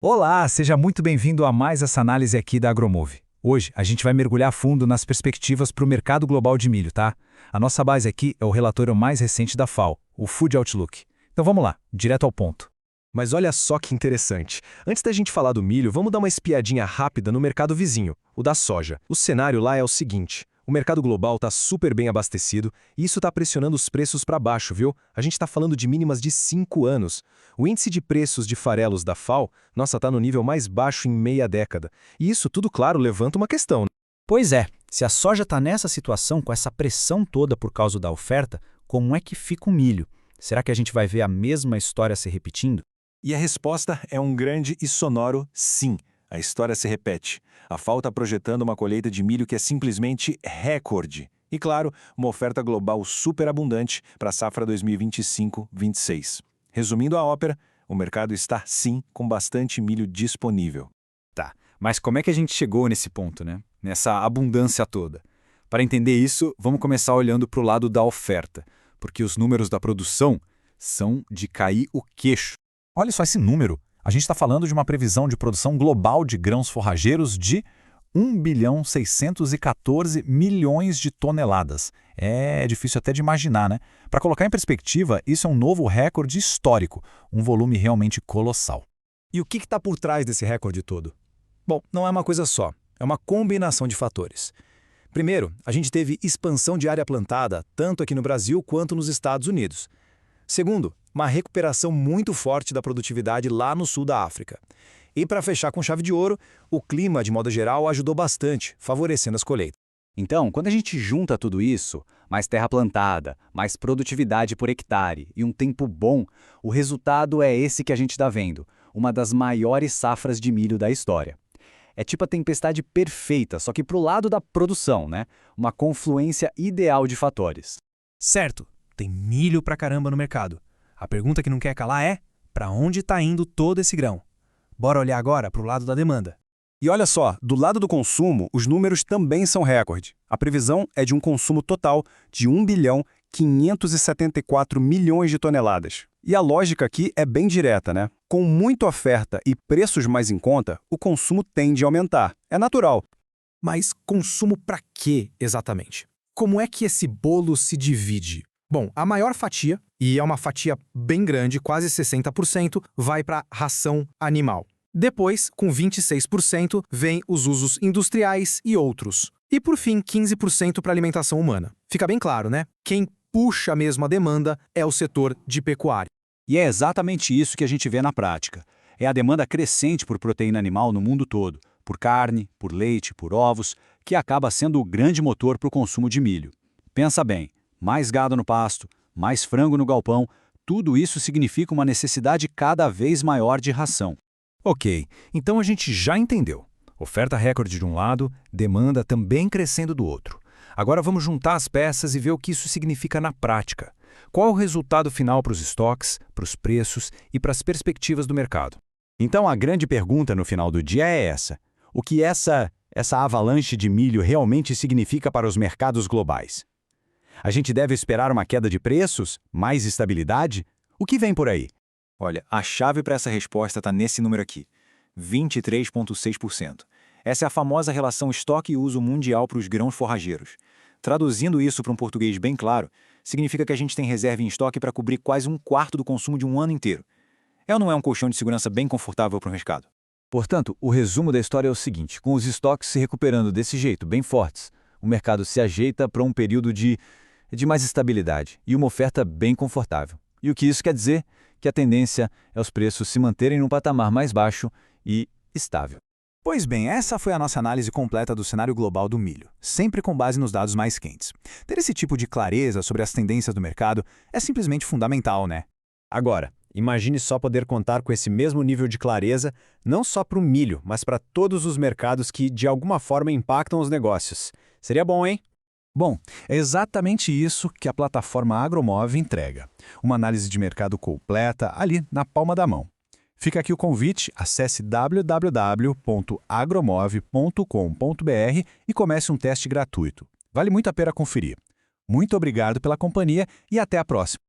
Olá, seja muito bem-vindo a mais essa análise aqui da Agromove. Hoje a gente vai mergulhar fundo nas perspectivas para o mercado global de milho, tá? A nossa base aqui é o relatório mais recente da FAO, o Food Outlook. Então vamos lá, direto ao ponto. Mas olha só que interessante. Antes da gente falar do milho, vamos dar uma espiadinha rápida no mercado vizinho, o da soja. O cenário lá é o seguinte: o mercado global está super bem abastecido e isso está pressionando os preços para baixo, viu? A gente está falando de mínimas de 5 anos. O índice de preços de farelos da FAO, nossa, está no nível mais baixo em meia década. E isso tudo, claro, levanta uma questão, né? Pois é, se a soja está nessa situação, com essa pressão toda por causa da oferta, como é que fica o milho? Será que a gente vai ver a mesma história se repetindo? E a resposta é um grande e sonoro sim. A história se repete. A FAO está projetando uma colheita de milho que é simplesmente recorde. E, claro, uma oferta global superabundante para a safra 2025-26. Resumindo a ópera, o mercado está, sim, com bastante milho disponível. Tá, mas como é que a gente chegou nesse ponto, né? Nessa abundância toda? Para entender isso, vamos começar olhando para o lado da oferta, porque os números da produção são de cair o queixo. Olha só esse número. A gente está falando de uma previsão de produção global de grãos forrageiros de 1,614 bilhão de toneladas. É difícil até de imaginar, né? Para colocar em perspectiva, isso é um novo recorde histórico, um volume realmente colossal. E o que está por trás desse recorde todo? Bom, não é uma coisa só, é uma combinação de fatores. Primeiro, a gente teve expansão de área plantada, tanto aqui no Brasil quanto nos Estados Unidos. Segundo, uma recuperação muito forte da produtividade lá no sul da África. E para fechar com chave de ouro, o clima, de modo geral, ajudou bastante, favorecendo as colheitas. Então, quando a gente junta tudo isso, mais terra plantada, mais produtividade por hectare e um tempo bom, o resultado é esse que a gente está vendo, uma das maiores safras de milho da história. É tipo a tempestade perfeita, só que pro lado da produção, né? Uma confluência ideal de fatores. Certo, tem milho pra caramba no mercado. A pergunta que não quer calar é: para onde está indo todo esse grão? Bora olhar agora para o lado da demanda. E olha só, do lado do consumo, os números também são recorde. A previsão é de um consumo total de 1,574 bilhão de toneladas. E a lógica aqui é bem direta, né? Com muita oferta e preços mais em conta, o consumo tende a aumentar. É natural. Mas consumo para quê, exatamente? Como é que esse bolo se divide? Bom, a maior fatia, e é uma fatia bem grande, quase 60%, vai para ração animal. Depois, com 26%, vem os usos industriais e outros. E por fim, 15% para alimentação humana. Fica bem claro, né? Quem puxa mesmo a demanda é o setor de pecuária. E é exatamente isso que a gente vê na prática. É a demanda crescente por proteína animal no mundo todo, por carne, por leite, por ovos, que acaba sendo o grande motor para o consumo de milho. Pensa bem, mais gado no pasto, mais frango no galpão, tudo isso significa uma necessidade cada vez maior de ração. Ok, então a gente já entendeu. Oferta recorde de um lado, demanda também crescendo do outro. Agora vamos juntar as peças e ver o que isso significa na prática. Qual é o resultado final para os estoques, para os preços e para as perspectivas do mercado? Então a grande pergunta no final do dia é essa: o que essa avalanche de milho realmente significa para os mercados globais? A gente deve esperar uma queda de preços? Mais estabilidade? O que vem por aí? Olha, a chave para essa resposta está nesse número aqui, 23,6%. Essa é a famosa relação estoque e uso mundial para os grãos forrageiros. Traduzindo isso para um português bem claro, significa que a gente tem reserva em estoque para cobrir quase um quarto do consumo de um ano inteiro. É ou não é um colchão de segurança bem confortável para o mercado? Portanto, o resumo da história é o seguinte: com os estoques se recuperando desse jeito, bem fortes, o mercado se ajeita para um período de mais estabilidade e uma oferta bem confortável. E o que isso quer dizer? Que a tendência é os preços se manterem num patamar mais baixo e estável. Pois bem, essa foi a nossa análise completa do cenário global do milho, sempre com base nos dados mais quentes. Ter esse tipo de clareza sobre as tendências do mercado é simplesmente fundamental, né? Agora, imagine só poder contar com esse mesmo nível de clareza, não só para o milho, mas para todos os mercados que, de alguma forma, impactam os negócios. Seria bom, hein? Bom, é exatamente isso que a plataforma Agromove entrega. Uma análise de mercado completa ali na palma da mão. Fica aqui o convite, acesse www.agromove.com.br e comece um teste gratuito. Vale muito a pena conferir. Muito obrigado pela companhia e até a próxima.